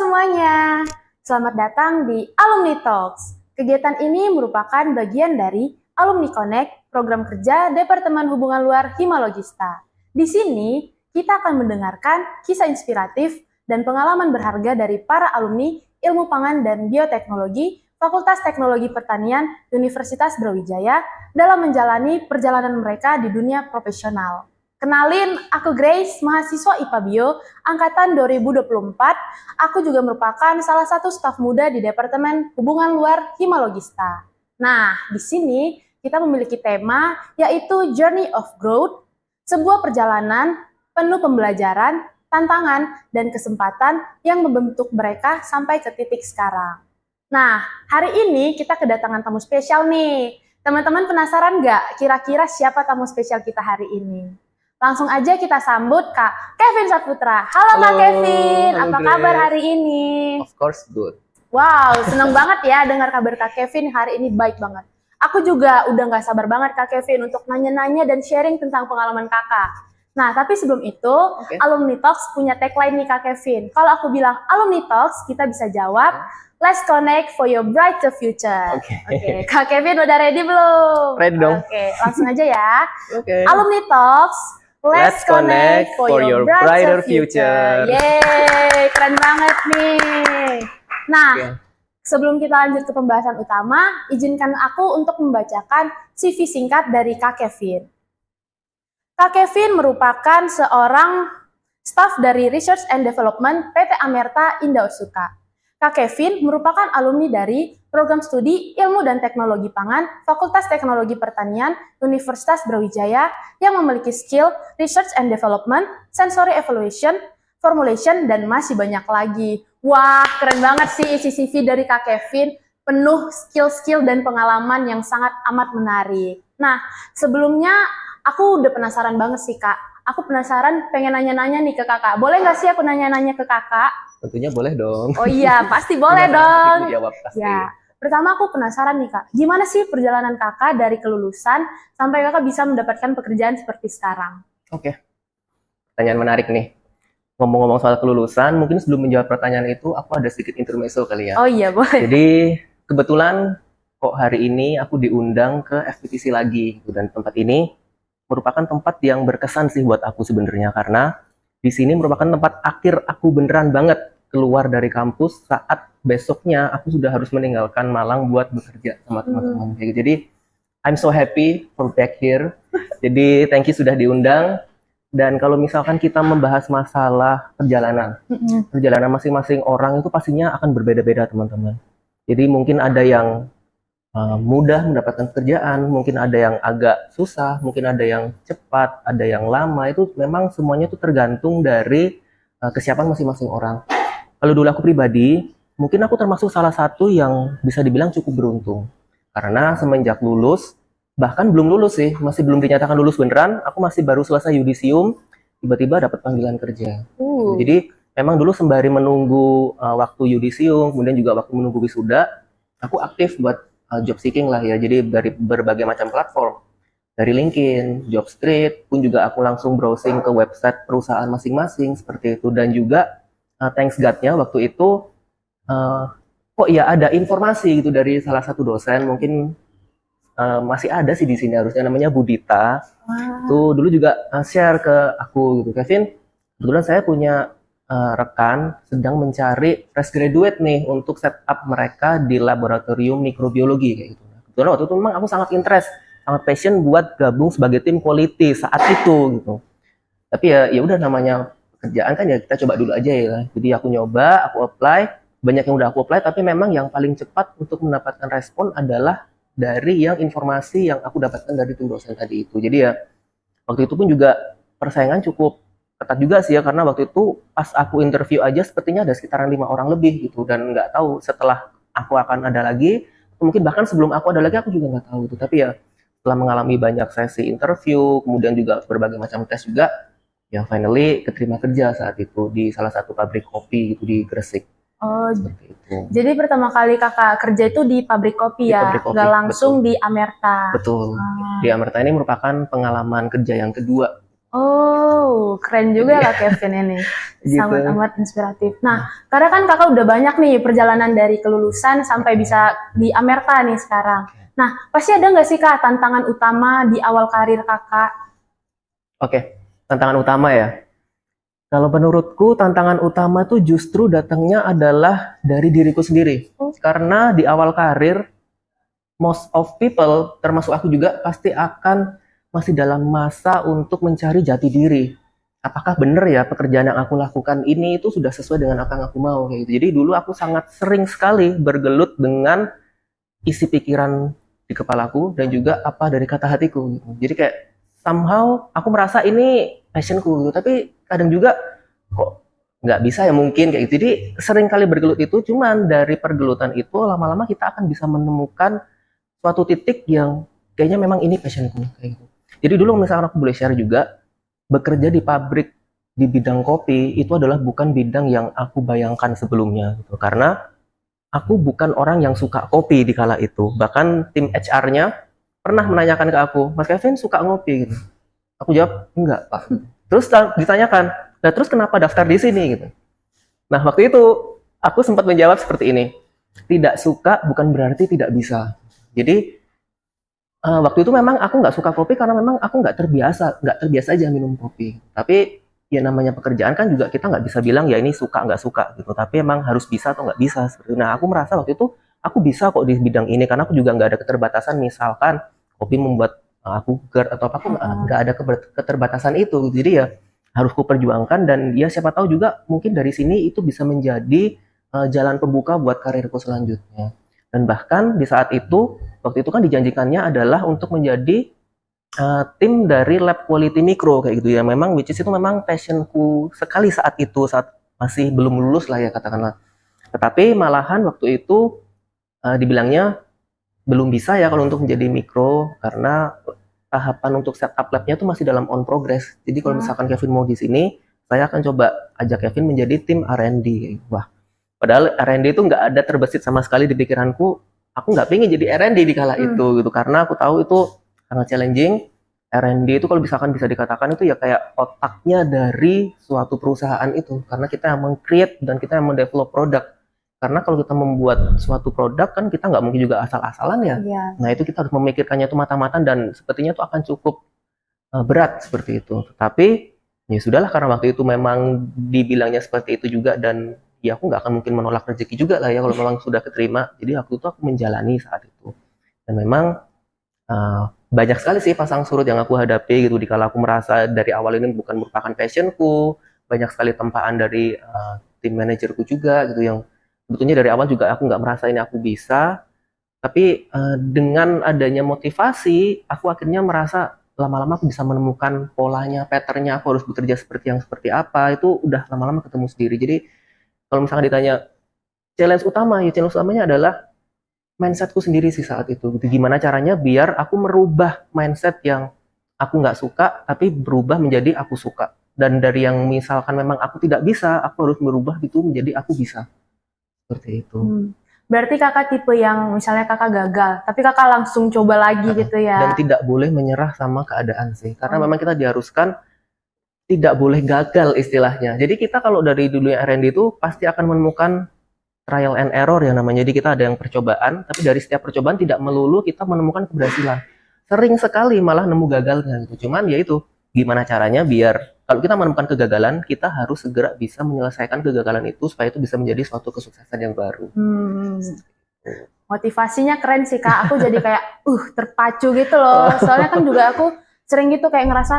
semuanya, selamat datang di Alumni Talks. Kegiatan ini merupakan bagian dari Alumni Connect, program kerja Departemen Hubungan Luar Himalogista. Di sini, kita akan mendengarkan kisah inspiratif dan pengalaman berharga dari para alumni Ilmu Pangan dan Bioteknologi Fakultas Teknologi Pertanian Universitas Brawijaya dalam menjalani perjalanan mereka di dunia profesional. Kenalin, aku Grace, mahasiswa IPA Bio, angkatan 2024. Aku juga merupakan salah satu staf muda di Departemen Hubungan Luar Himalogista. Nah, di sini kita memiliki tema yaitu Journey of Growth, sebuah perjalanan penuh pembelajaran, tantangan, dan kesempatan yang membentuk mereka sampai ke titik sekarang. Nah, hari ini kita kedatangan tamu spesial nih. Teman-teman penasaran nggak kira-kira siapa tamu spesial kita hari ini? Langsung aja kita sambut Kak Kevin Saputra. Halo Kak Kevin, apa kabar hari ini? Of course good. Wow, seneng banget ya dengar kabar Kak Kevin hari ini baik banget. Aku juga udah nggak sabar banget Kak Kevin untuk nanya-nanya dan sharing tentang pengalaman kakak. Nah, tapi sebelum itu, Alumni Talks punya tagline nih Kak Kevin. Kalau aku bilang Alumni Talks, kita bisa jawab, Let's connect for your brighter future. Oke. Kak Kevin udah ready belum? Ready dong. Oke, langsung aja ya. Oke. Alumni Talks, Let's connect for your brighter future. Yeay, keren banget nih. Nah, sebelum kita lanjut ke pembahasan utama, izinkan aku untuk membacakan CV singkat dari Kak Kevin. Kak Kevin merupakan seorang staf dari Research and Development PT Amerta Indah Usuka. Kak Kevin merupakan alumni dari Program Studi Ilmu dan Teknologi Pangan Fakultas Teknologi Pertanian Universitas Brawijaya yang memiliki skill Research and Development, Sensory Evaluation, Formulation, dan masih banyak lagi. Wah, keren banget sih isi CV dari Kak Kevin, penuh skill-skill dan pengalaman yang sangat amat menarik. Nah, sebelumnya aku udah penasaran banget sih Kak. Aku penasaran pengen nanya-nanya nih ke kakak. Boleh nggak sih aku nanya-nanya ke kakak? Tentunya boleh dong. Oh iya, pasti boleh dong. Jawab pasti. Ya, pertama aku penasaran nih Kak. Gimana sih perjalanan kakak dari kelulusan sampai kakak bisa mendapatkan pekerjaan seperti sekarang? Oke. Pertanyaan menarik nih. Ngomong-ngomong soal kelulusan, mungkin sebelum menjawab pertanyaan itu, aku ada sedikit intermezzo kali ya. Oh iya, boleh. Jadi, kebetulan kok hari ini aku diundang ke FPTC lagi. Dan tempat ini merupakan tempat yang berkesan sih buat aku sebenarnya, karena di sini merupakan tempat akhir aku beneran banget keluar dari kampus saat besoknya aku sudah harus meninggalkan Malang buat bekerja sama teman-teman. Jadi I'm so happy for back here. Jadi thank you sudah diundang. Dan kalau misalkan kita membahas masalah perjalanan masing-masing orang itu pastinya akan berbeda-beda teman-teman. Jadi mungkin ada yang mudah mendapatkan pekerjaan, mungkin ada yang agak susah, mungkin ada yang cepat, ada yang lama. Itu memang semuanya itu tergantung dari kesiapan masing-masing orang. Kalau dulu aku pribadi, mungkin aku termasuk salah satu yang bisa dibilang cukup beruntung. Karena semenjak lulus, bahkan belum lulus sih, masih belum dinyatakan lulus beneran, aku masih baru selesai yudisium, tiba-tiba dapat panggilan kerja. Jadi memang dulu sembari menunggu waktu yudisium, kemudian juga waktu menunggu wisuda, aku aktif buat job seeking lah ya, jadi dari berbagai macam platform, dari LinkedIn, Jobstreet, pun juga aku langsung browsing ke website perusahaan masing-masing seperti itu. Dan juga thanks God-nya waktu itu kok ya ada informasi gitu dari salah satu dosen, mungkin masih ada sih di sini harusnya, namanya Budita. Tuh dulu juga share ke aku gitu, Kevin, kebetulan saya punya rekan sedang mencari fresh graduate nih untuk setup mereka di laboratorium mikrobiologi kayak gitu. Kebetulan waktu itu memang aku sangat interest, sangat passion buat gabung sebagai tim quality saat itu gitu. Tapi ya udah namanya kerjaan kan ya kita coba dulu aja ya. Jadi aku nyoba, aku apply, banyak yang udah aku apply, tapi memang yang paling cepat untuk mendapatkan respon adalah dari yang informasi yang aku dapatkan dari tim dosen tadi itu. Jadi ya waktu itu pun juga persaingan cukup ketat juga sih ya, karena waktu itu pas aku interview aja sepertinya ada sekitaran 5 orang lebih gitu, dan nggak tahu setelah aku akan ada lagi, mungkin bahkan sebelum aku ada lagi aku juga nggak tahu itu. Tapi ya setelah mengalami banyak sesi interview, kemudian juga berbagai macam tes juga, ya finally keterima kerja saat itu di salah satu pabrik kopi gitu di Gresik. Oh, seperti itu. Jadi pertama kali kakak kerja itu di pabrik kopi ya, nggak langsung betul. Di Amerta. Betul. Di Amerta ini merupakan pengalaman kerja yang kedua. Oh, Wow, keren juga Kak Kevin ini. Gitu. Sangat amat inspiratif. Nah, karena kan kakak udah banyak nih perjalanan dari kelulusan sampai bisa di Amerika nih sekarang. Nah, pasti ada nggak sih Kak tantangan utama di awal karir kakak? Oke, tantangan utama ya. Kalau menurutku tantangan utama tuh justru datangnya adalah dari diriku sendiri. Karena di awal karir, most of people, termasuk aku juga, pasti akan masih dalam masa untuk mencari jati diri. Apakah benar ya pekerjaan yang aku lakukan ini itu sudah sesuai dengan apa yang aku mau kayak gitu. Jadi dulu aku sangat sering sekali bergelut dengan isi pikiran di kepalaku dan juga apa dari kata hatiku gitu. Jadi kayak somehow aku merasa ini passionku gitu, tapi kadang juga kok nggak bisa ya mungkin kayak gitu. Jadi sering kali bergelut itu, cuman dari pergelutan itu lama-lama kita akan bisa menemukan suatu titik yang kayaknya memang ini passionku kayak gitu. Jadi dulu misalkan aku boleh share juga, bekerja di pabrik di bidang kopi itu adalah bukan bidang yang aku bayangkan sebelumnya gitu. Karena aku bukan orang yang suka kopi di kala itu. Bahkan tim HR-nya pernah menanyakan ke aku, Mas Kevin suka ngopi gitu. Aku jawab, enggak Pak. Terus ditanyakan, nah terus kenapa daftar di sini gitu. Nah waktu itu aku sempat menjawab seperti ini, tidak suka bukan berarti tidak bisa. Jadi waktu itu memang aku nggak suka kopi karena memang aku nggak terbiasa aja minum kopi. Tapi ya namanya pekerjaan kan juga kita nggak bisa bilang ya ini suka nggak suka gitu. Tapi emang harus bisa atau nggak bisa. Nah aku merasa waktu itu aku bisa kok di bidang ini karena aku juga nggak ada keterbatasan. Misalkan kopi membuat aku GERD atau apa, aku nggak ada keterbatasan itu. Jadi ya harus ku perjuangkan dan ya siapa tahu juga mungkin dari sini itu bisa menjadi jalan pembuka buat karirku selanjutnya. Dan bahkan di saat itu, waktu itu kan dijanjikannya adalah untuk menjadi tim dari lab quality micro kayak gitu ya. Memang which is itu memang passionku sekali saat itu, saat masih belum lulus lah ya katakanlah. Tetapi malahan waktu itu dibilangnya belum bisa ya kalau untuk menjadi mikro karena tahapan untuk setup labnya itu masih dalam on progress. Jadi kalau misalkan Kevin mau di sini, saya akan coba ajak Kevin menjadi tim R&D. Wah, padahal R&D itu nggak ada terbesit sama sekali di pikiranku. Aku nggak pengen jadi R&D di kala itu gitu karena aku tahu itu sangat challenging. R&D itu kalau misalkan bisa dikatakan itu ya kayak otaknya dari suatu perusahaan itu karena kita yang meng-create dan kita yang mendevelop produk. Karena kalau kita membuat suatu produk kan kita nggak mungkin juga asal-asalan ya. Nah itu kita harus memikirkannya itu matang-matang dan sepertinya itu akan cukup berat seperti itu. Tapi ya sudahlah karena waktu itu memang dibilangnya seperti itu juga dan ya aku nggak akan mungkin menolak rezeki juga lah ya kalau memang sudah keterima. Jadi waktu itu aku menjalani saat itu. Dan memang banyak sekali sih pasang surut yang aku hadapi gitu. Dikala aku merasa dari awal ini bukan merupakan passionku, banyak sekali tempaan dari tim manajerku juga gitu yang sebetulnya dari awal juga aku nggak merasa ini aku bisa. Tapi dengan adanya motivasi, aku akhirnya merasa lama-lama aku bisa menemukan polanya, patternnya, aku harus bekerja seperti apa, itu udah lama-lama ketemu sendiri. Jadi kalau misalkan ditanya challenge utamanya adalah mindsetku sendiri sih saat itu. Gitu. Gimana caranya biar aku merubah mindset yang aku nggak suka, tapi berubah menjadi aku suka. Dan dari yang misalkan memang aku tidak bisa, aku harus merubah itu menjadi aku bisa. Seperti itu. Berarti kakak tipe yang misalnya kakak gagal, tapi kakak langsung coba lagi gitu ya? Dan tidak boleh menyerah sama keadaan sih. Karena memang kita diharuskan tidak boleh gagal istilahnya. Jadi kita kalau dari dunia R&D itu pasti akan menemukan trial and error yang namanya. Jadi kita ada yang percobaan, tapi dari setiap percobaan tidak melulu kita menemukan keberhasilan. Sering sekali malah nemu gagalnya gitu. Cuman ya itu, gimana caranya biar kalau kita menemukan kegagalan, kita harus segera bisa menyelesaikan kegagalan itu supaya itu bisa menjadi suatu kesuksesan yang baru. Motivasinya keren sih Kak. Aku jadi kayak terpacu gitu loh. Soalnya kan juga aku sering gitu kayak ngerasa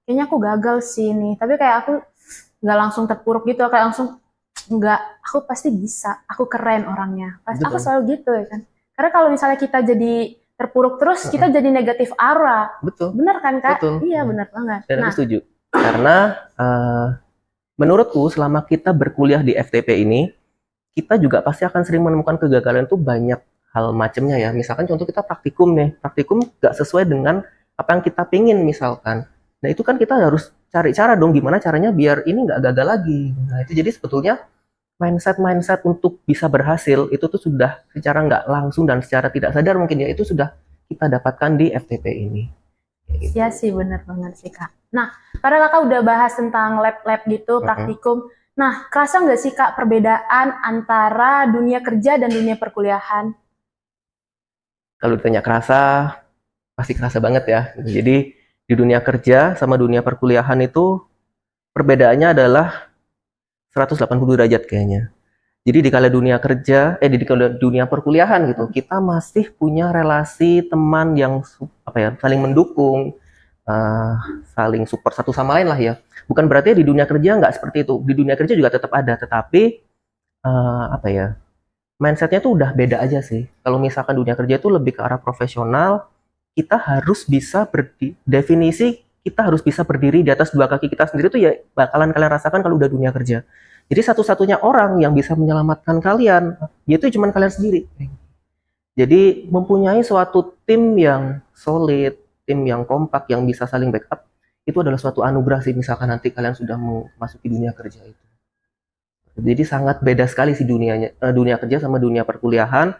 kayaknya aku gagal sih nih. Tapi kayak aku nggak langsung terpuruk gitu, kayak langsung aku pasti bisa. Aku keren orangnya. Aku selalu gitu ya kan. Karena kalau misalnya kita jadi terpuruk terus, kita jadi negatif aura. Betul. Bener kan Kak? Betul. Iya bener banget. Dan aku setuju. Karena menurutku selama kita berkuliah di FTP ini, kita juga pasti akan sering menemukan kegagalan itu banyak hal macamnya ya. Misalkan contoh kita praktikum nih, praktikum nggak sesuai dengan apa yang kita pingin misalkan. Nah itu kan kita harus cari cara dong gimana caranya biar ini nggak gagal lagi. Nah itu jadi sebetulnya mindset untuk bisa berhasil itu tuh sudah secara nggak langsung dan secara tidak sadar mungkin ya itu sudah kita dapatkan di FTP ini. Iya sih, bener banget sih Kak. Nah, karena Kakak udah bahas tentang lab-lab gitu, Mm-mm. praktikum. Nah, kerasa nggak sih Kak perbedaan antara dunia kerja dan dunia perkuliahan? Kalau ditanya kerasa, pasti kerasa banget ya. Jadi di dunia kerja sama dunia perkuliahan itu perbedaannya adalah 180 derajat kayaknya. Jadi di kala dunia kerja, di kala dunia perkuliahan gitu, kita masih punya relasi teman yang apa ya, saling mendukung, eh, saling support satu sama lain lah ya. Bukan berarti di dunia kerja nggak seperti itu. Di dunia kerja juga tetap ada, tetapi apa ya, mindsetnya tuh udah beda aja sih. Kalau misalkan dunia kerja itu lebih ke arah profesional, kita harus bisa definisi kita harus bisa berdiri di atas dua kaki kita sendiri tuh ya bakalan kalian rasakan kalau udah dunia kerja. Jadi satu-satunya orang yang bisa menyelamatkan kalian, yaitu cuma kalian sendiri. Jadi mempunyai suatu tim yang solid, tim yang kompak, yang bisa saling backup, itu adalah suatu anugerah sih misalkan nanti kalian sudah mau masuk di dunia kerja itu. Jadi sangat beda sekali sih dunia kerja sama dunia perkuliahan,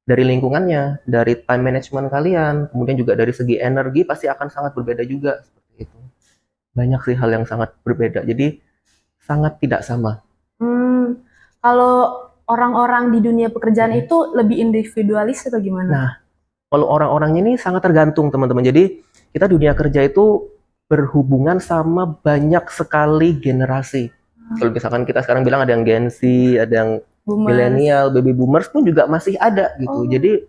dari lingkungannya, dari time management kalian, kemudian juga dari segi energi pasti akan sangat berbeda juga seperti itu. Banyak sih hal yang sangat berbeda. Jadi sangat tidak sama. Hmm, kalau orang-orang di dunia pekerjaan Mm-mm. itu lebih individualis atau gimana? Nah, kalau orang-orangnya ini sangat tergantung teman-teman. Jadi kita dunia kerja itu berhubungan sama banyak sekali generasi. Kalau misalkan kita sekarang bilang ada yang Gen Z, ada yang Boomers. milenial, baby boomers pun juga masih ada gitu. Oh, Jadi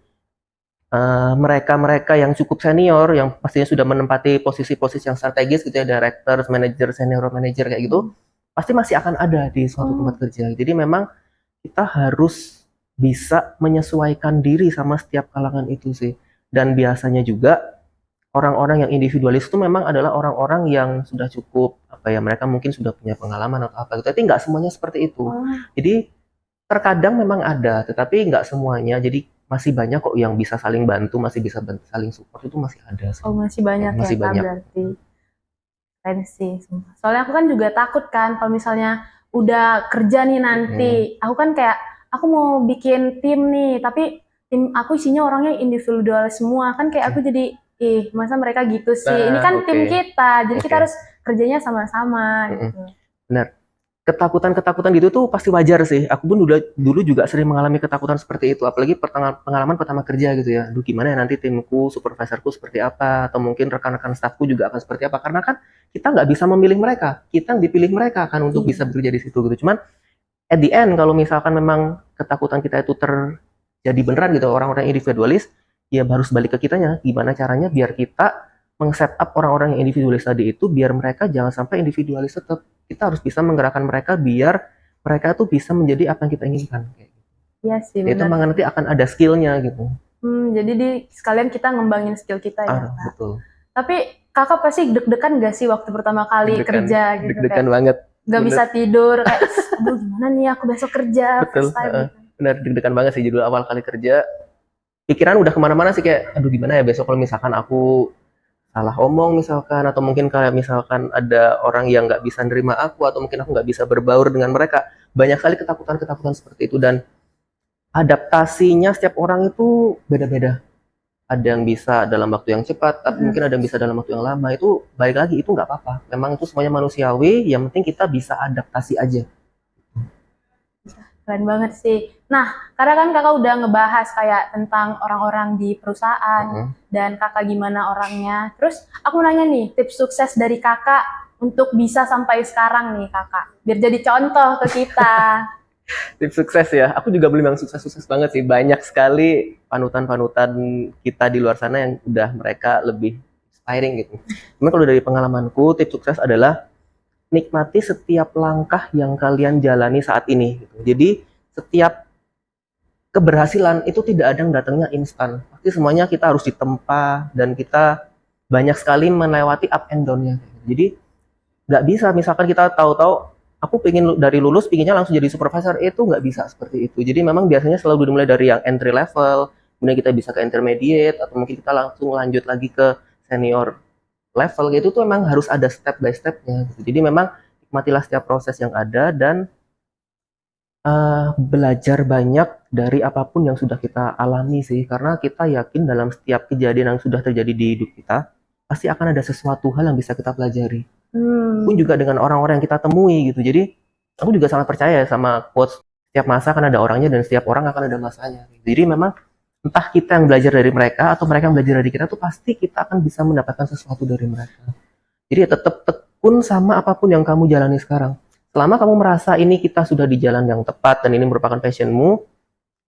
mereka-mereka yang cukup senior, yang pastinya sudah menempati posisi-posisi yang strategis gitu ya, director, manager, senior manager kayak gitu, pasti masih akan ada di suatu tempat oh, kerja. Jadi memang kita harus bisa menyesuaikan diri sama setiap kalangan itu sih. Dan biasanya juga orang-orang yang individualis itu memang adalah orang-orang yang sudah cukup apa ya, mereka mungkin sudah punya pengalaman atau apa gitu. Tapi nggak semuanya seperti itu. oh, Jadi terkadang memang ada, tetapi nggak semuanya. Jadi masih banyak kok yang bisa saling bantu, masih bisa saling support, itu masih ada sih. oh masih banyak ya Masih Kak banyak. berarti. Keren sih, sumpah. Soalnya aku kan juga takut kan kalau misalnya udah kerja nih nanti, aku kan kayak aku mau bikin tim nih, tapi tim aku isinya orangnya individual semua, kan kayak aku jadi masa mereka gitu sih. Ini Nah, kan tim oke. kita, jadi kita Oke. harus kerjanya sama-sama Mm-mm. gitu. Benar. Ketakutan-ketakutan gitu tuh pasti wajar sih. Aku pun udah dulu juga sering mengalami ketakutan seperti itu, apalagi pengalaman pertama kerja gitu ya. Aduh, gimana ya nanti timku, supervisorku seperti apa, atau mungkin rekan-rekan stafku juga akan seperti apa. Karena kan kita nggak bisa memilih mereka, kita yang dipilih mereka kan untuk bisa Iya. bekerja di situ gitu. Cuman at the end kalau misalkan memang ketakutan kita itu terjadi beneran gitu, orang-orang individualis, ya harus balik ke kitanya. Gimana caranya biar kita meng-setup orang-orang yang individualis tadi itu biar mereka jangan sampai individualis tetap. Kita harus bisa menggerakkan mereka biar mereka tuh bisa menjadi apa yang kita inginkan. Iya sih Ya itu benar. memang nanti akan ada skillnya gitu. Jadi di sekalian kita ngembangin skill kita ya Kak. Betul. Tapi Kakak pasti deg-degan gak sih waktu pertama kali Deg-degan, kerja gitu kayak deg-degan banget. nggak Bener, bisa tidur kayak aduh gimana nih aku besok kerja betul. first time gitu. Bener, deg-degan banget sih judul awal kali kerja. Pikiran udah kemana-mana sih kayak, aduh gimana ya besok kalau misalkan aku salah omong misalkan, atau mungkin kayak misalkan ada orang yang nggak bisa nerima aku, atau mungkin aku nggak bisa berbaur dengan mereka. Banyak sekali ketakutan-ketakutan seperti itu, dan adaptasinya setiap orang itu beda-beda. Ada yang bisa dalam waktu yang cepat, tapi mungkin ada yang bisa dalam waktu yang lama. Itu baik lagi, itu nggak apa-apa. Memang itu semuanya manusiawi, yang penting kita bisa adaptasi aja. Keren banget sih. Nah, karena kan kakak udah ngebahas kayak tentang orang-orang di perusahaan Mm-mm. dan kakak gimana orangnya. Terus aku nanya nih, tips sukses dari kakak untuk bisa sampai sekarang nih kakak. Biar jadi contoh ke kita. Tips sukses ya, aku juga belum yang sukses-sukses banget sih. Banyak sekali panutan-panutan kita di luar sana yang udah mereka lebih inspiring gitu. Cuma kalau dari pengalamanku, tips sukses adalah nikmati setiap langkah yang kalian jalani saat ini gitu. Jadi setiap keberhasilan itu tidak ada yang datangnya instan. Pasti semuanya kita harus ditempa, dan kita banyak sekali melewati up and down-nya. Jadi nggak bisa misalkan kita tahu-tahu aku pengen dari lulus pinginnya langsung jadi supervisor, itu nggak bisa seperti itu. Jadi memang biasanya selalu dimulai dari yang entry level, kemudian kita bisa ke intermediate, atau mungkin kita langsung lanjut lagi ke senior level gitu. Tuh memang harus ada step by stepnya gitu. Jadi memang nikmatilah setiap proses yang ada, dan belajar banyak dari apapun yang sudah kita alami sih, karena kita yakin dalam setiap kejadian yang sudah terjadi di hidup kita pasti akan ada sesuatu hal yang bisa kita pelajari. Hmm. Pun juga dengan orang-orang yang kita temui gitu. Jadi aku juga sangat percaya sama quotes setiap masa akan ada orangnya dan setiap orang akan ada masanya. Jadi memang entah kita yang belajar dari mereka atau mereka yang belajar dari kita tuh pasti kita akan bisa mendapatkan sesuatu dari mereka. Jadi ya tetap tekun sama apapun yang kamu jalani sekarang. Selama kamu merasa ini kita sudah di jalan yang tepat dan ini merupakan passionmu,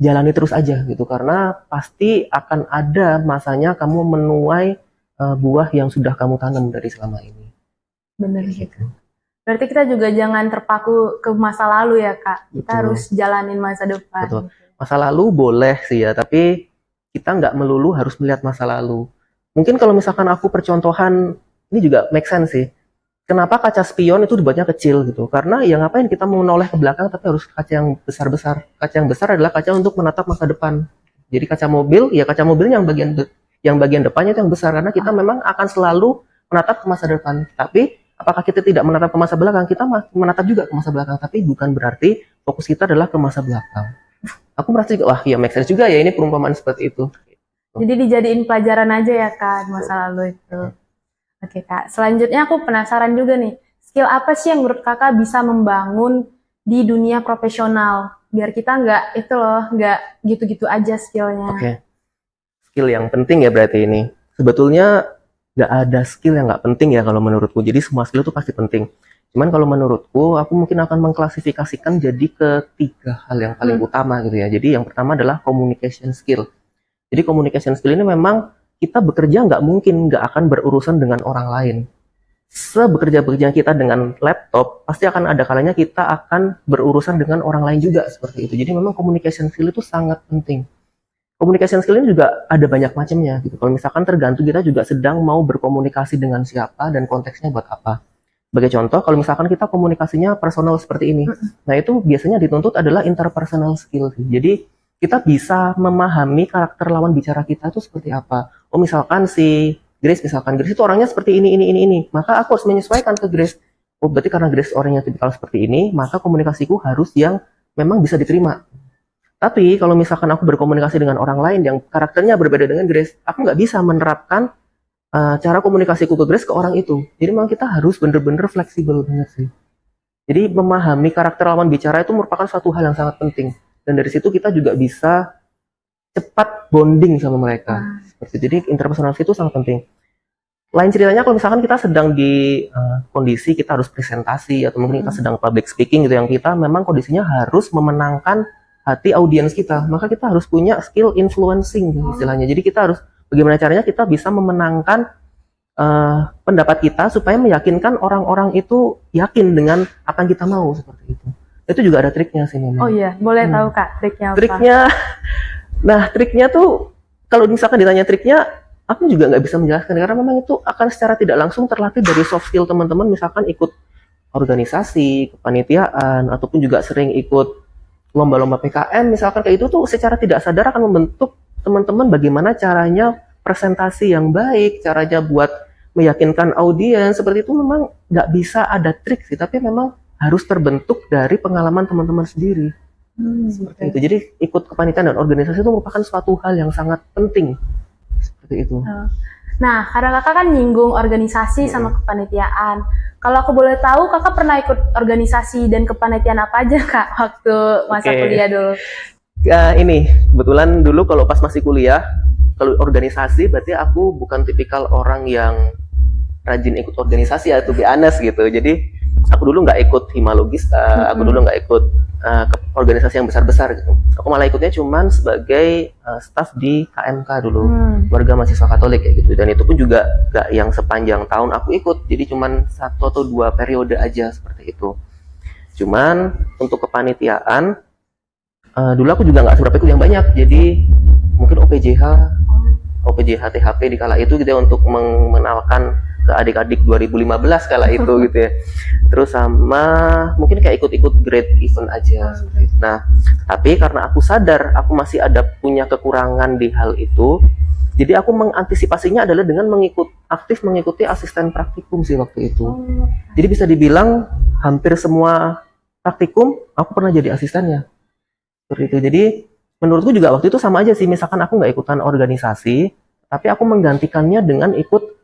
jalani terus aja gitu. Karena pasti akan ada masanya kamu menuai buah yang sudah kamu tanam dari selama ini. Bener Kayak sih. gitu. Berarti kita juga jangan terpaku ke masa lalu ya Kak. Kita Betul. harus jalanin masa depan. Betul. Masa lalu boleh sih ya, tapi kita nggak melulu harus melihat masa lalu. Mungkin kalau misalkan aku percontohan, ini juga make sense sih. Kenapa kaca spion itu dibuatnya kecil gitu? Karena ya ngapain kita mau menoleh ke belakang tapi harus kaca yang besar-besar. Kaca yang besar adalah kaca untuk menatap masa depan. Jadi kaca mobil, ya kaca mobilnya yang bagian depannya itu yang besar karena kita memang akan selalu menatap ke masa depan. Tapi apakah kita tidak menatap ke masa belakang? Kita menatap juga ke masa belakang, tapi bukan berarti fokus kita adalah ke masa belakang. Aku merasa juga, wah ya make sense juga ya ini perumpamaan seperti itu. Jadi dijadiin pelajaran aja ya Kak masa lalu itu. Oke Kak, selanjutnya aku penasaran juga nih. Skill apa sih yang menurut Kakak bisa membangun di dunia profesional? Biar kita nggak gitu-gitu aja skillnya. Oke. Skill yang penting ya berarti ini. Sebetulnya nggak ada skill yang nggak penting ya kalau menurutku. Jadi semua skill itu pasti penting. Cuman kalau menurutku, aku mungkin akan mengklasifikasikan jadi ke 3 hal yang paling utama gitu ya. Jadi yang pertama adalah communication skill. Jadi communication skill ini memang kita bekerja nggak mungkin nggak akan berurusan dengan orang lain. Sebekerja-bekerja kita dengan laptop, pasti akan ada kalanya kita akan berurusan dengan orang lain juga seperti itu. Jadi memang communication skill itu sangat penting. Communication skill ini juga ada banyak macamnya gitu. Kalau misalkan tergantung kita juga sedang mau berkomunikasi dengan siapa dan konteksnya buat apa. Sebagai contoh, kalau misalkan kita komunikasinya personal seperti ini, nah itu biasanya dituntut adalah interpersonal skill. Jadi kita bisa memahami karakter lawan bicara kita itu seperti apa. Oh misalkan Grace itu orangnya seperti ini, maka aku harus menyesuaikan ke Grace. Oh berarti karena Grace orangnya tipikal seperti ini, maka komunikasiku harus yang memang bisa diterima. Tapi kalau misalkan aku berkomunikasi dengan orang lain yang karakternya berbeda dengan Grace, aku nggak bisa menerapkan cara komunikasiku ke Grace ke orang itu. Jadi memang kita harus bener-bener fleksibel banget sih. Jadi memahami karakter lawan bicara itu merupakan suatu hal yang sangat penting. Dan dari situ kita juga bisa cepat bonding sama mereka. Seperti itu. Jadi interpersonal itu sangat penting. Lain ceritanya kalau misalkan kita sedang di kondisi kita harus presentasi atau mungkin kita sedang public speaking gitu yang kita memang kondisinya harus memenangkan hati audiens kita, maka kita harus punya skill influencing istilahnya. Jadi kita harus bagaimana caranya kita bisa memenangkan pendapat kita supaya meyakinkan orang-orang itu yakin dengan apa yang kita mau seperti itu. Itu juga ada triknya sih memang. Oh iya, boleh tahu Kak triknya apa? Triknya tuh kalau misalkan ditanya triknya, aku juga nggak bisa menjelaskan karena memang itu akan secara tidak langsung terlatih dari soft skill teman-teman, misalkan ikut organisasi, kepanitiaan, ataupun juga sering ikut lomba-lomba PKM, misalkan kayak itu tuh secara tidak sadar akan membentuk teman-teman bagaimana caranya presentasi yang baik, caranya buat meyakinkan audiens, seperti itu memang nggak bisa ada trik sih, tapi memang harus terbentuk dari pengalaman teman-teman sendiri. Seperti itu. Jadi ikut kepanitiaan dan organisasi itu merupakan suatu hal yang sangat penting. Seperti itu. Nah, karena kakak kan nyinggung organisasi sama kepanitiaan. Kalau aku boleh tahu, kakak pernah ikut organisasi dan kepanitiaan apa aja kak waktu masa kuliah dulu? Ini kebetulan dulu kalau pas masih kuliah, kalau organisasi berarti aku bukan tipikal orang yang rajin ikut organisasi ya, to be honest gitu. Jadi aku dulu nggak ikut Himalogista, aku dulu nggak ikut organisasi yang besar-besar gitu. Aku malah ikutnya cuman sebagai staf di KMK dulu, warga mahasiswa Katolik kayak gitu. Dan itu pun juga nggak yang sepanjang tahun aku ikut, jadi cuman 1 atau 2 periode aja seperti itu. Cuman untuk kepanitiaan, dulu aku juga nggak seberapa ikut yang banyak, jadi mungkin OPJH THP di kala itu gitu ya, untuk mengenalkan ke adik-adik 2015 kala itu gitu ya. Terus sama mungkin kayak ikut-ikut grade event aja. Nah, tapi karena aku sadar aku masih ada punya kekurangan di hal itu, jadi aku mengantisipasinya adalah dengan aktif mengikuti asisten praktikum sih waktu itu. Jadi bisa dibilang hampir semua praktikum aku pernah jadi asistennya. Seperti itu. Jadi menurutku juga waktu itu sama aja sih, misalkan aku nggak ikutan organisasi, tapi aku menggantikannya dengan ikut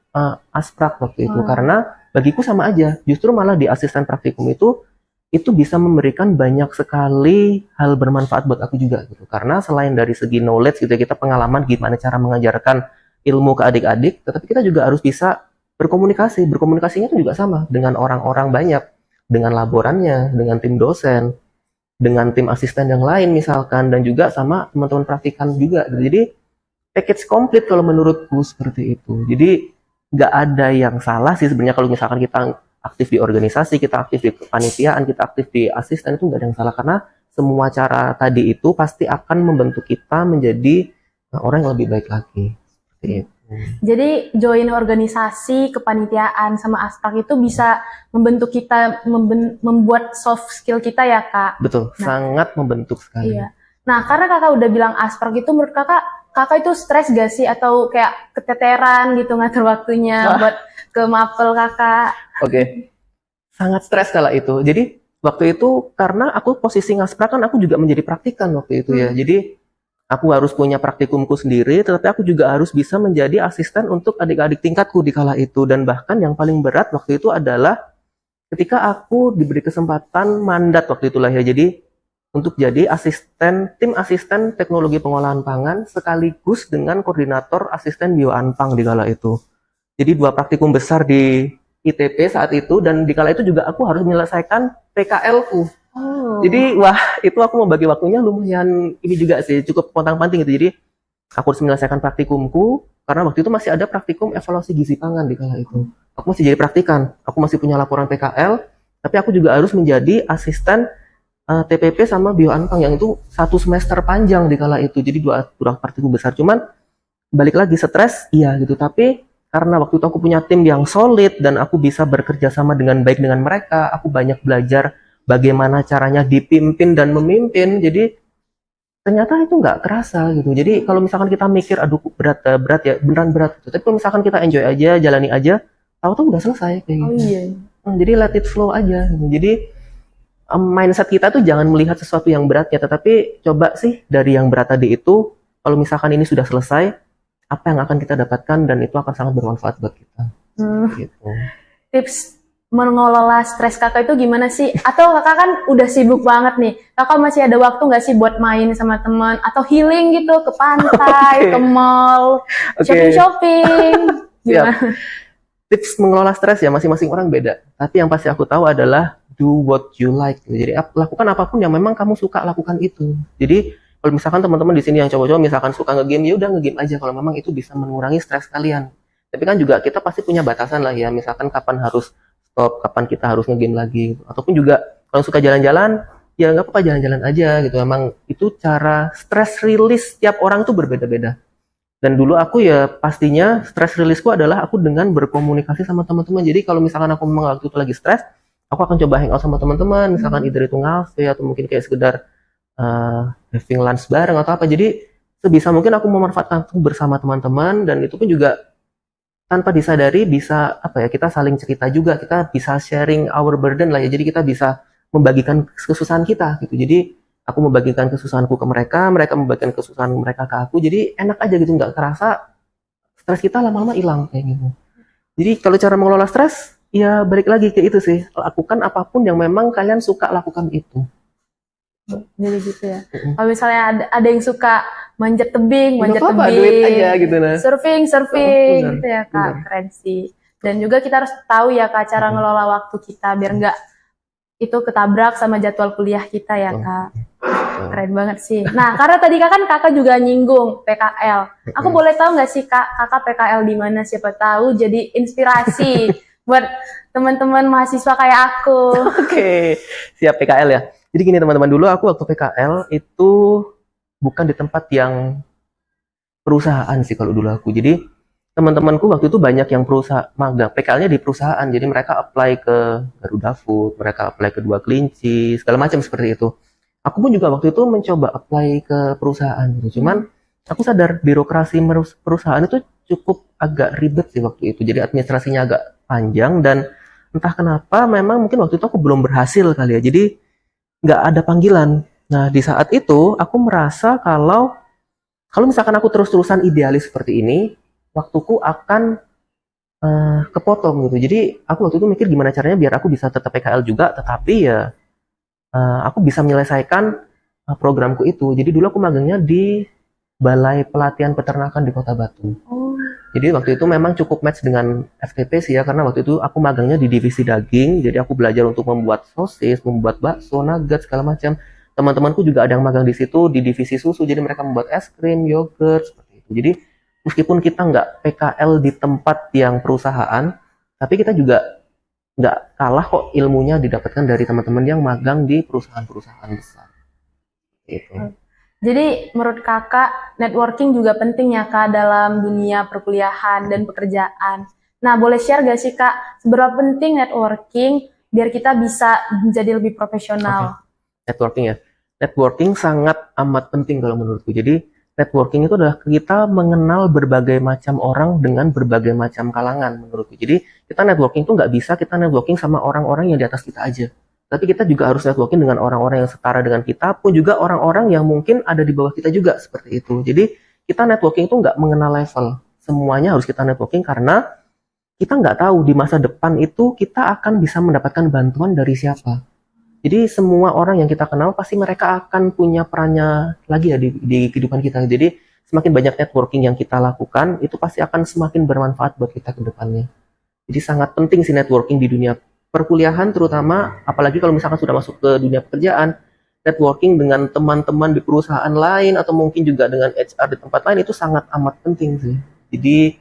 asprak waktu itu, karena bagiku sama aja. Justru malah di asisten praktikum itu bisa memberikan banyak sekali hal bermanfaat buat aku juga gitu. Karena selain dari segi knowledge gitu ya, kita pengalaman gimana cara mengajarkan ilmu ke adik-adik, tetapi kita juga harus bisa berkomunikasi. Berkomunikasinya itu juga sama dengan orang-orang banyak, dengan laborannya, dengan tim dosen, dengan tim asisten yang lain misalkan, dan juga sama teman-teman praktikan juga. Jadi package komplit kalau menurutku seperti itu. Jadi nggak ada yang salah sih sebenarnya kalau misalkan kita aktif di organisasi, kita aktif di kepanitiaan, kita aktif di asisten, itu nggak ada yang salah, karena semua cara tadi itu pasti akan membentuk kita menjadi orang yang lebih baik lagi. Seperti itu. Jadi join organisasi, kepanitiaan sama asprak itu bisa membentuk kita, membuat soft skill kita ya Kak. Betul, sangat membentuk sekali. Iya. Nah, karena Kakak udah bilang asprak itu, menurut Kakak itu stres gak sih? Atau kayak keteteran gitu ngatur waktunya buat ke mapel Kakak? Oke. Sangat stres kala itu. Jadi waktu itu karena aku posisi ngasprak kan, aku juga menjadi praktikan waktu itu ya. Jadi aku harus punya praktikumku sendiri, tetapi aku juga harus bisa menjadi asisten untuk adik-adik tingkatku di kala itu. Dan bahkan yang paling berat waktu itu adalah ketika aku diberi kesempatan mandat waktu itulah ya. Jadi untuk jadi tim asisten teknologi pengolahan pangan sekaligus dengan koordinator asisten bioanpang di kala itu. Jadi 2 praktikum besar di ITP saat itu, dan di kala itu juga aku harus menyelesaikan PKL-ku. Jadi wah, itu aku membagi waktunya lumayan ini juga sih, cukup pontang-panting gitu. Jadi aku harus menyelesaikan praktikumku karena waktu itu masih ada praktikum evaluasi gizi pangan di kala itu. Aku masih jadi praktikan, aku masih punya laporan PKL, tapi aku juga harus menjadi asisten TPP sama bioanpang yang itu 1 semester panjang di kala itu. Jadi 2 praktikum besar. Cuman balik lagi stres, iya gitu. Tapi karena waktu itu aku punya tim yang solid dan aku bisa bekerja sama dengan baik dengan mereka, aku banyak belajar bagaimana caranya dipimpin dan memimpin. Jadi ternyata itu nggak kerasa gitu. Jadi kalau misalkan kita mikir aduh berat ya, beneran berat gitu. Tapi kalau misalkan kita enjoy aja, jalani aja, tahu-tahu udah selesai kayak gitu. Iya. Jadi let it flow aja gitu. Jadi mindset kita tuh jangan melihat sesuatu yang beratnya, tetapi coba sih dari yang berat tadi itu, kalau misalkan ini sudah selesai, apa yang akan kita dapatkan, dan itu akan sangat bermanfaat buat kita. Gitu. Tips mengelola stres Kakak itu gimana sih? Atau Kakak kan udah sibuk banget nih, Kakak masih ada waktu nggak sih buat main sama teman atau healing gitu ke pantai, ke mall, shopping-shopping? Gimana? Tips mengelola stres ya masing-masing orang beda. Tapi yang pasti aku tahu adalah do what you like. Jadi lakukan apapun yang memang kamu suka, lakukan itu. Jadi kalau misalkan teman-teman di sini yang cowok-cowok misalkan suka nge-game, ya udah nge-game aja kalau memang itu bisa mengurangi stres kalian. Tapi kan juga kita pasti punya batasan lah ya. Misalkan kapan harus stop, kapan kita harus nge-game lagi. Ataupun juga kalau suka jalan-jalan, ya nggak apa-apa jalan-jalan aja gitu. Memang itu cara stress release tiap orang tuh berbeda-beda. Dan dulu aku ya pastinya stress release-ku adalah aku dengan berkomunikasi sama teman-teman. Jadi kalau misalkan aku memang waktu itu lagi stres, aku akan coba hangout sama teman-teman. Misalkan either itu ngafe atau mungkin kayak sekedar having lunch bareng atau apa. Jadi sebisa mungkin aku memanfaatkan itu bersama teman-teman, dan itu pun juga tanpa disadari bisa apa ya, kita saling cerita juga, kita bisa sharing our burden lah ya. Jadi kita bisa membagikan kesusahan kita gitu. Jadi aku membagikan kesusahanku ke mereka, mereka membagikan kesusahan mereka ke aku. Jadi enak aja gitu, nggak kerasa stres kita lama-lama hilang kayak gitu. Jadi kalau cara mengelola stres, ya balik lagi ke itu sih, lakukan apapun yang memang kalian suka lakukan itu. Jadi gitu ya. Kalau misalnya ada yang suka manjat tebing, duit aja gitu nah. Surfing Benar, gitu ya Kak, benar. keren sih. Dan juga kita harus tahu ya Kak cara ngelola waktu kita biar nggak itu ketabrak sama jadwal kuliah kita ya Kak. Keren banget sih. Nah, karena tadi Kakak juga nyinggung PKL. Aku boleh tahu nggak sih Kakak PKL di mana? Siapa tahu jadi inspirasi buat teman-teman mahasiswa kayak aku. Oke, siap PKL ya. Jadi gini teman-teman, dulu aku waktu PKL itu bukan di tempat yang perusahaan sih kalau dulu aku. Jadi teman-temanku waktu itu banyak yang perusahaan magang, PKL-nya di perusahaan. Jadi mereka apply ke Garuda Food, mereka apply ke Dua Kelinci, segala macam seperti itu. Aku pun juga waktu itu mencoba apply ke perusahaan gitu. Cuman aku sadar birokrasi perusahaan itu cukup agak ribet sih waktu itu. Jadi administrasinya agak panjang, dan entah kenapa memang mungkin waktu itu aku belum berhasil kali ya. Jadi nggak ada panggilan. Nah di saat itu aku merasa kalau misalkan aku terus-terusan idealis seperti ini, waktuku akan kepotong gitu. Jadi aku waktu itu mikir gimana caranya biar aku bisa tetap PKL juga, tetapi ya aku bisa menyelesaikan programku itu. Jadi dulu aku magangnya di Balai Pelatihan Peternakan di Kota Batu. Oh, Jadi waktu itu memang cukup match dengan FTP sih ya, karena waktu itu aku magangnya di divisi daging, jadi aku belajar untuk membuat sosis, membuat bakso, nugget, segala macam. Teman-temanku juga ada yang magang di situ di divisi susu, jadi mereka membuat es krim, yogurt, seperti itu. Jadi meskipun kita nggak PKL di tempat yang perusahaan, tapi kita juga nggak kalah kok ilmunya didapatkan dari teman-teman yang magang di perusahaan-perusahaan besar. Itu. jadi menurut kakak networking juga penting ya kak dalam dunia perkuliahan dan pekerjaan. Nah, boleh share gak sih kak seberapa penting networking biar kita bisa menjadi lebih profesional? Networking ya. Networking sangat amat penting kalau menurutku. Jadi networking itu adalah kita mengenal berbagai macam orang dengan berbagai macam kalangan menurutku. Jadi kita networking itu nggak bisa kita networking sama orang-orang yang di atas kita aja. Tapi kita juga harus networking dengan orang-orang yang setara dengan kita, pun juga orang-orang yang mungkin ada di bawah kita juga seperti itu. Jadi kita networking itu nggak mengenal level. Semuanya harus kita networking karena kita nggak tahu di masa depan itu kita akan bisa mendapatkan bantuan dari siapa. Jadi semua orang yang kita kenal pasti mereka akan punya perannya lagi ya di kehidupan kita. Jadi semakin banyak networking yang kita lakukan, itu pasti akan semakin bermanfaat buat kita ke depannya. Jadi sangat penting sih networking di dunia perkuliahan terutama, apalagi kalau misalkan sudah masuk ke dunia pekerjaan, networking dengan teman-teman di perusahaan lain atau mungkin juga dengan HR di tempat lain itu sangat amat penting sih. Jadi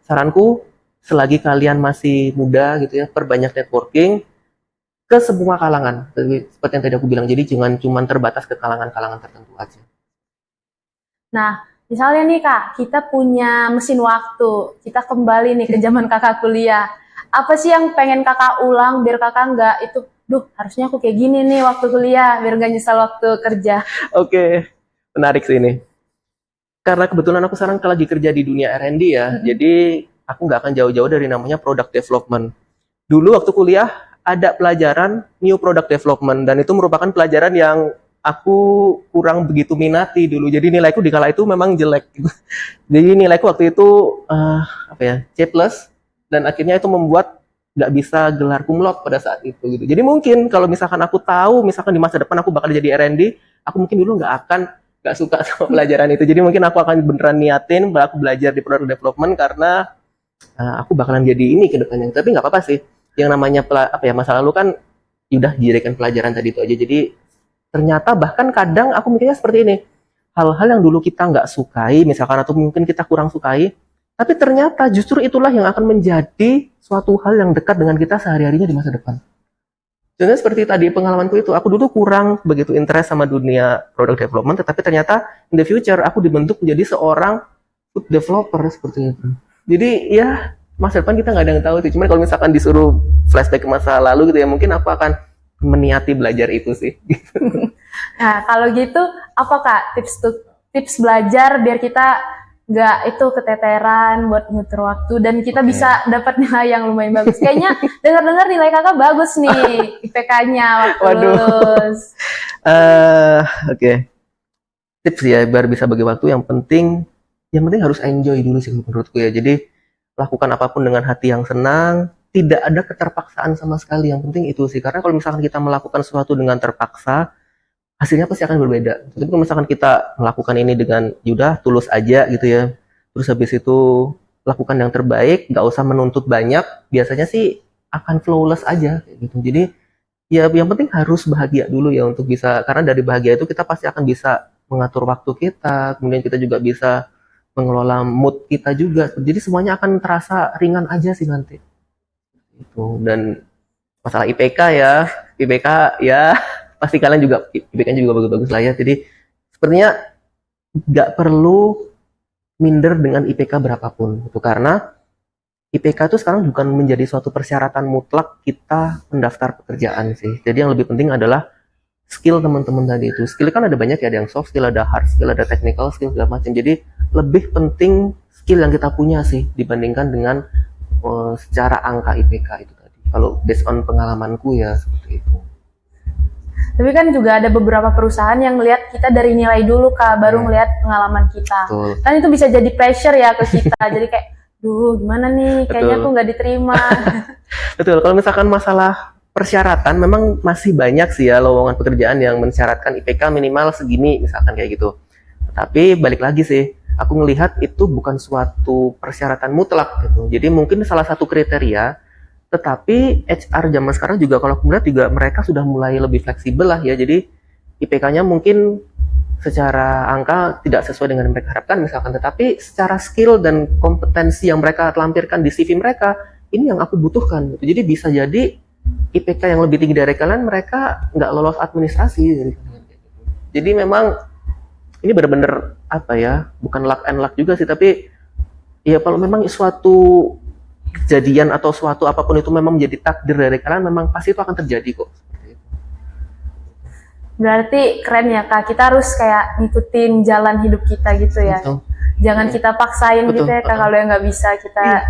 saranku, selagi kalian masih muda gitu ya, perbanyak networking ke semua kalangan. Seperti yang tadi aku bilang, jadi jangan cuma terbatas ke kalangan-kalangan tertentu aja. Nah, misalnya nih kak, kita punya mesin waktu, kita kembali nih ke zaman kakak kuliah. Apa sih yang pengen kakak ulang biar kakak nggak itu, duh harusnya aku kayak gini nih waktu kuliah, biar nggak nyesal waktu kerja. Oke, menarik sih ini. Karena kebetulan aku sekarang lagi kerja di dunia R&D ya, jadi aku nggak akan jauh-jauh dari namanya product development. Dulu waktu kuliah ada pelajaran new product development dan itu merupakan pelajaran yang aku kurang begitu minati dulu. Jadi nilaiku di kala itu memang jelek. Jadi nilaiku waktu itu C+, dan akhirnya itu membuat nggak bisa gelar cum laude pada saat itu gitu. Jadi mungkin kalau misalkan aku tahu misalkan di masa depan aku bakal jadi R&D, aku mungkin dulu nggak suka sama pelajaran itu. Jadi mungkin aku akan beneran niatin aku belajar di product development karena aku bakalan jadi ini ke depannya. Tapi nggak apa-apa sih. Yang namanya masa lalu kan udah dijadikan pelajaran tadi itu aja. Jadi ternyata bahkan kadang aku mikirnya seperti ini. Hal-hal yang dulu kita nggak sukai, misalkan atau mungkin kita kurang sukai, tapi ternyata justru itulah yang akan menjadi suatu hal yang dekat dengan kita sehari-harinya di masa depan. Contohnya seperti tadi pengalamanku itu, aku dulu kurang begitu interest sama dunia product development, tetapi ternyata in the future aku dibentuk menjadi seorang food developer seperti itu. Jadi ya masa depan kita nggak ada yang tahu sih. Cuman kalau misalkan disuruh flashback ke masa lalu gitu ya, mungkin aku akan meniati belajar itu sih. Nah, kalau gitu apa kak tips belajar biar kita nggak itu keteteran buat muter waktu dan kita bisa dapat nilai yang lumayan bagus. Kayaknya dengar-dengar nilai kakak bagus nih IPK-nya waktu lulus. Oke. Tips ya biar bisa bagi waktu yang penting harus enjoy dulu sih menurutku ya. Jadi lakukan apapun dengan hati yang senang, tidak ada keterpaksaan sama sekali. Yang penting itu sih, karena kalau misalkan kita melakukan sesuatu dengan terpaksa, hasilnya pasti akan berbeda. Tapi kalau misalkan kita melakukan ini dengan yaudah tulus aja gitu ya, terus habis itu lakukan yang terbaik, nggak usah menuntut banyak, biasanya sih akan flawless aja gitu. Jadi ya yang penting harus bahagia dulu ya untuk bisa, karena dari bahagia itu kita pasti akan bisa mengatur waktu kita, kemudian kita juga bisa mengelola mood kita juga. Jadi semuanya akan terasa ringan aja sih nanti. Itu. Dan masalah IPK ya pasti kalian juga IPK-nya juga bagus-bagus lah ya. Jadi sepertinya nggak perlu minder dengan IPK berapapun itu, karena IPK itu sekarang bukan menjadi suatu persyaratan mutlak kita mendaftar pekerjaan sih. Jadi yang lebih penting adalah skill teman-teman tadi itu. Skill kan ada banyak ya, ada yang soft skill, ada hard skill, ada technical skill segala macam. Jadi lebih penting skill yang kita punya sih dibandingkan dengan secara angka IPK itu tadi. Kalau based on pengalamanku ya seperti itu. Tapi kan juga ada beberapa perusahaan yang ngelihat kita dari nilai dulu kak, baru ngelihat pengalaman kita. Betul. Kan itu bisa jadi pressure ya ke kita. Jadi kayak, Duh, gimana nih? Kayaknya Betul. aku nggak diterima. Betul, kalau misalkan masalah persyaratan memang masih banyak sih ya lowongan pekerjaan yang mensyaratkan IPK minimal segini misalkan kayak gitu. Tapi balik lagi sih, aku ngelihat itu bukan suatu persyaratan mutlak gitu. Jadi mungkin salah satu kriteria, tetapi HR zaman sekarang juga kalau aku melihat juga mereka sudah mulai lebih fleksibel lah ya. Jadi IPK-nya mungkin secara angka tidak sesuai dengan yang mereka harapkan misalkan, tetapi secara skill dan kompetensi yang mereka lampirkan di CV mereka, ini yang aku butuhkan gitu. Jadi bisa jadi IPK yang lebih tinggi dari kalian mereka nggak lolos administrasi gitu. Jadi memang ini benar-benar apa ya, bukan luck and luck juga sih, tapi ya kalau memang suatu kejadian atau suatu apapun itu memang menjadi takdir dari kalian, memang pasti itu akan terjadi kok. Berarti keren ya Kak, kita harus kayak ngikutin jalan hidup kita gitu ya. Betul. Jangan kita paksain Betul. gitu ya Kak, kalau yang nggak bisa kita.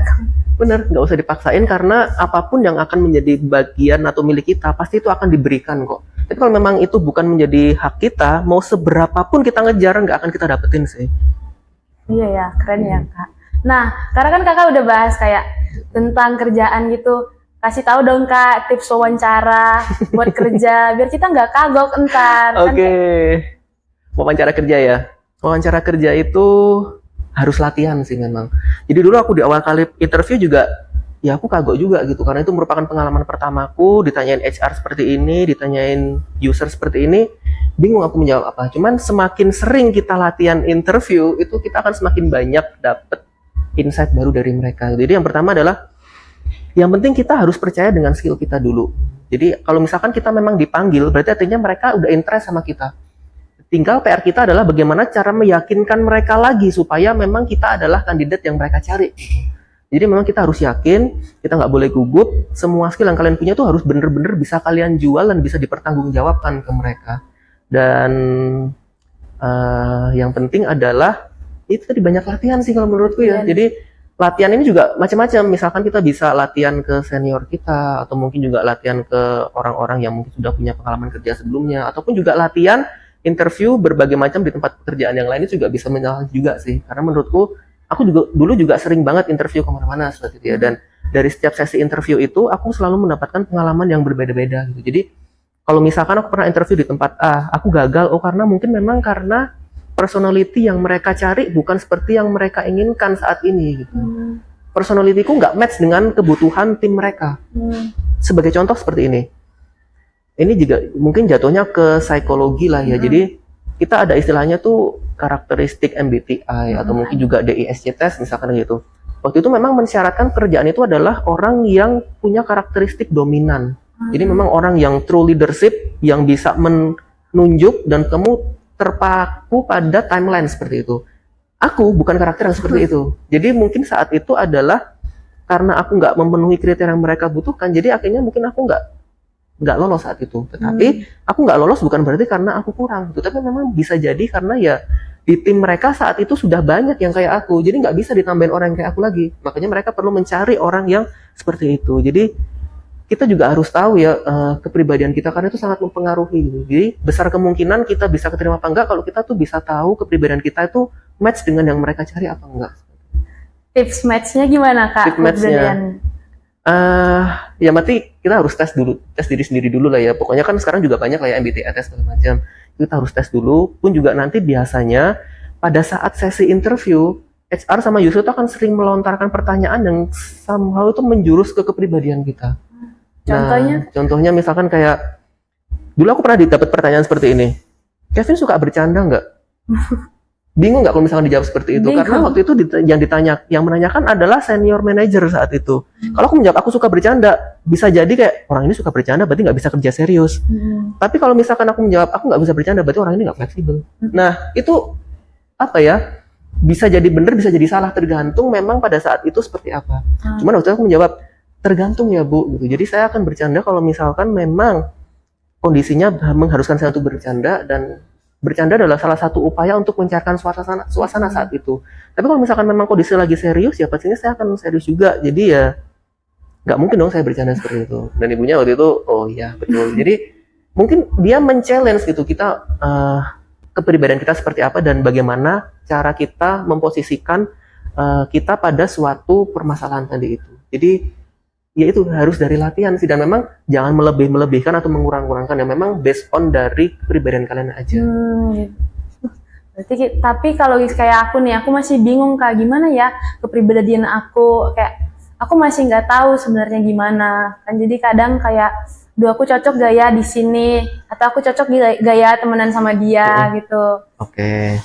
Bener, nggak usah dipaksain karena apapun yang akan menjadi bagian atau milik kita pasti itu akan diberikan kok. Tapi kalau memang itu bukan menjadi hak kita, mau seberapapun kita ngejar nggak akan kita dapetin sih. Iya ya, keren ya Kak. Nah, karena kan Kakak udah bahas kayak tentang kerjaan gitu, kasih tahu dong Kak tips wawancara buat kerja biar kita nggak kagok entar. Oke. Wawancara kerja ya. Wawancara kerja itu harus latihan sih memang. Jadi dulu aku di awal kali interview juga, ya aku kagok juga gitu, karena itu merupakan pengalaman pertamaku, ditanyain HR seperti ini, ditanyain user seperti ini, bingung aku menjawab apa. Cuman semakin sering kita latihan interview, itu kita akan semakin banyak dapet insight baru dari mereka. Jadi yang pertama adalah, yang penting kita harus percaya dengan skill kita dulu. Jadi kalau misalkan kita memang dipanggil, berarti artinya mereka udah interest sama kita. Tinggal PR kita adalah bagaimana cara meyakinkan mereka lagi supaya memang kita adalah kandidat yang mereka cari. Jadi memang kita harus yakin, kita nggak boleh gugup, semua skill yang kalian punya tuh harus bener-bener bisa kalian jual dan bisa dipertanggungjawabkan ke mereka. Dan yang penting adalah, itu tadi banyak latihan sih kalau menurutku ya. Jadi latihan ini juga macam-macam, misalkan kita bisa latihan ke senior kita, atau mungkin juga latihan ke orang-orang yang mungkin sudah punya pengalaman kerja sebelumnya, ataupun juga latihan interview berbagai macam di tempat pekerjaan yang lain itu juga bisa menyalahi juga sih. Karena menurutku, aku juga dulu juga sering banget interview kemana-mana seperti itu ya. Dan dari setiap sesi interview itu, aku selalu mendapatkan pengalaman yang berbeda-beda gitu. Jadi kalau misalkan aku pernah interview di tempat A, aku gagal, karena mungkin memang karena personality yang mereka cari bukan seperti yang mereka inginkan saat ini gitu. Personality-ku nggak match dengan kebutuhan tim mereka. Sebagai contoh seperti ini. Ini juga mungkin jatuhnya ke psikologi lah ya. Jadi kita ada istilahnya tuh karakteristik MBTI atau mungkin juga DISC test misalkan gitu. Waktu itu memang mensyaratkan kerjaan itu adalah orang yang punya karakteristik dominan. Jadi memang orang yang true leadership, yang bisa menunjuk dan kamu terpaku pada timeline seperti itu. Aku bukan karakter yang seperti itu. Jadi mungkin saat itu adalah karena aku nggak memenuhi kriteria yang mereka butuhkan, jadi akhirnya mungkin aku nggak lolos saat itu. Tetapi aku nggak lolos bukan berarti karena aku kurang, tapi memang bisa jadi karena ya di tim mereka saat itu sudah banyak yang kayak aku, jadi nggak bisa ditambahin orang yang kayak aku lagi. Makanya mereka perlu mencari orang yang seperti itu. Jadi kita juga harus tahu ya kepribadian kita, karena itu sangat mempengaruhi. Jadi besar kemungkinan kita bisa keterima apa enggak kalau kita tuh bisa tahu kepribadian kita itu match dengan yang mereka cari apa enggak. Tips match-nya gimana Kak? Tips match-nya ya berarti kita harus tes dulu, tes diri sendiri dulu lah ya. Pokoknya kan sekarang juga banyak lah ya MBTI test segala macam. Kita harus tes dulu. Pun juga nanti biasanya pada saat sesi interview, HR sama user itu akan sering melontarkan pertanyaan yang somehow itu menjurus ke kepribadian kita. Contohnya? Nah, contohnya misalkan kayak dulu aku pernah dapat pertanyaan seperti ini. Kevin suka bercanda nggak? Bingung nggak kalau misalkan dijawab seperti itu? Bingung. Karena waktu itu yang menanyakan adalah senior manager saat itu. Kalau aku menjawab aku suka bercanda, bisa jadi kayak orang ini suka bercanda berarti nggak bisa kerja serius. Tapi kalau misalkan aku menjawab aku nggak bisa bercanda berarti orang ini nggak fleksibel. Nah itu apa ya? Bisa jadi benar, bisa jadi salah, tergantung memang pada saat itu seperti apa. Cuman waktu itu aku menjawab tergantung ya Bu. Gitu. Jadi saya akan bercanda kalau misalkan memang kondisinya mengharuskan saya untuk bercanda, dan bercanda adalah salah satu upaya untuk mencairkan suasana saat itu. Tapi kalau misalkan memang kondisi lagi serius, ya pastinya saya akan serius juga. Jadi ya nggak mungkin dong saya bercanda seperti itu. Dan ibunya waktu itu, oh iya betul. Jadi mungkin dia men-challenge gitu kita kepribadian kita seperti apa dan bagaimana cara kita memposisikan kita pada suatu permasalahan tadi itu. Jadi ya itu harus dari latihan sih, dan memang jangan melebih-melebihkan atau mengurang-kurangkan, ya memang based on dari kepribadian kalian aja. Gitu. Berarti tapi kalau kayak aku nih, aku masih bingung Kak, gimana ya kepribadian aku, kayak aku masih nggak tahu sebenarnya gimana kan. Jadi kadang kayak, duh aku cocok gak ya di sini, atau aku cocok gak ya temenan sama dia gitu. Oke.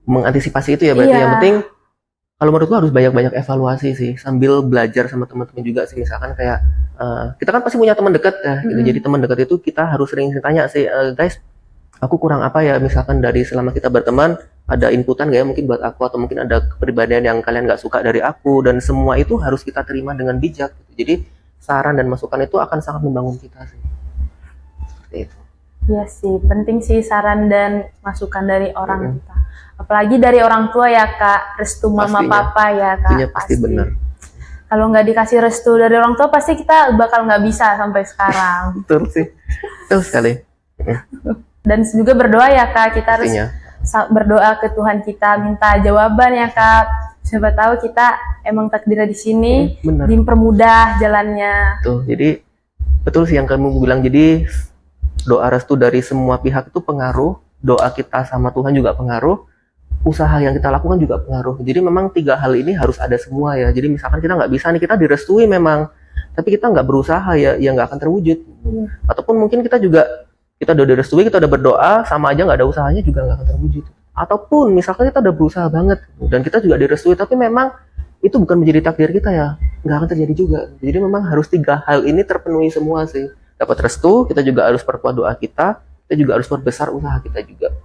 Mengantisipasi itu ya berarti. Iya. Yang penting kalau menurutku harus banyak-banyak evaluasi sih, sambil belajar sama teman-teman juga sih. Misalkan kayak kita kan pasti punya teman dekat ya, gitu. Jadi teman dekat itu kita harus sering tanya sih, guys, aku kurang apa ya, misalkan dari selama kita berteman, ada inputan gak ya mungkin buat aku, atau mungkin ada kepribadian yang kalian gak suka dari aku, dan semua itu harus kita terima dengan bijak gitu. Jadi saran dan masukan itu akan sangat membangun kita sih. Seperti itu. Iya sih, penting sih saran dan masukan dari orang kita. Apalagi dari orang tua ya Kak, restu mama papa ya Kak. Pastinya pasti benar. Kalau nggak dikasih restu dari orang tua, pasti kita bakal nggak bisa sampai sekarang. Betul sih, betul sekali. Dan juga berdoa ya Kak, kita harus berdoa ke Tuhan kita, minta jawaban ya Kak. Siapa tahu kita emang takdirnya di sini, dipermudah jalannya. Tuh, jadi betul sih yang kamu bilang. Jadi doa restu dari semua pihak itu pengaruh, doa kita sama Tuhan juga pengaruh, usaha yang kita lakukan juga pengaruh. Jadi memang 3 hal ini harus ada semua ya. Jadi misalkan kita nggak bisa nih, kita direstui memang, tapi kita nggak berusaha ya nggak akan terwujud. Ataupun mungkin kita udah direstui, kita udah berdoa, sama aja nggak ada usahanya juga nggak akan terwujud. Ataupun misalkan kita udah berusaha banget dan kita juga direstui, tapi memang itu bukan menjadi takdir kita ya, nggak akan terjadi juga. Jadi memang harus 3 hal ini terpenuhi semua sih. Dapat restu, kita juga harus perkuat doa kita juga harus perbesar usaha kita juga.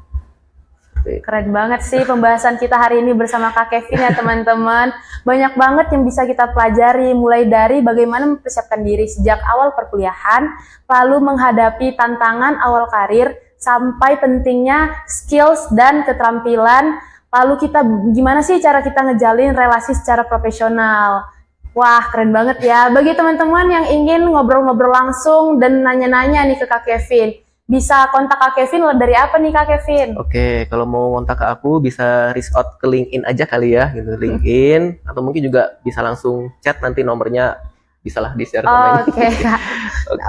Keren banget sih pembahasan kita hari ini bersama Kak Kevin ya teman-teman. Banyak banget yang bisa kita pelajari, mulai dari bagaimana mempersiapkan diri sejak awal perkuliahan, lalu menghadapi tantangan awal karir, sampai pentingnya skills dan keterampilan, lalu kita gimana sih cara kita ngejalin relasi secara profesional. Wah, keren banget ya. Bagi teman-teman yang ingin ngobrol-ngobrol langsung dan nanya-nanya nih ke Kak Kevin, bisa kontak Kak Kevin dari apa nih Kak Kevin? Oke, kalau mau kontak ke aku bisa reach out ke LinkedIn aja kali ya, gitu. LinkedIn, atau mungkin juga bisa langsung chat, nanti nomornya bisalah di-share sama ini. Oke, Kak.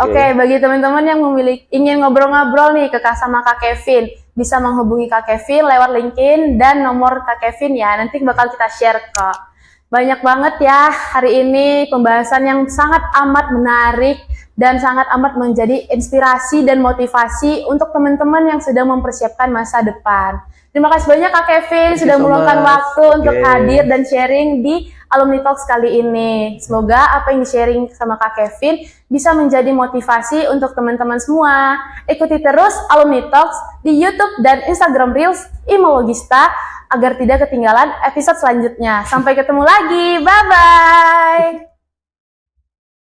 Oke, bagi teman-teman yang ingin ngobrol-ngobrol nih sama Kak Kevin, bisa menghubungi Kak Kevin lewat LinkedIn dan nomor Kak Kevin ya. Nanti bakal kita share kok. Banyak banget ya hari ini pembahasan yang sangat amat menarik dan sangat amat menjadi inspirasi dan motivasi untuk teman-teman yang sedang mempersiapkan masa depan. Terima kasih banyak Kak Kevin sudah meluangkan waktu untuk hadir dan sharing di Alumni Talks kali ini. Semoga apa yang di-sharing sama Kak Kevin bisa menjadi motivasi untuk teman-teman semua. Ikuti terus Alumni Talks di YouTube dan Instagram Reels Imologista agar tidak ketinggalan episode selanjutnya. Sampai ketemu lagi. Bye-bye.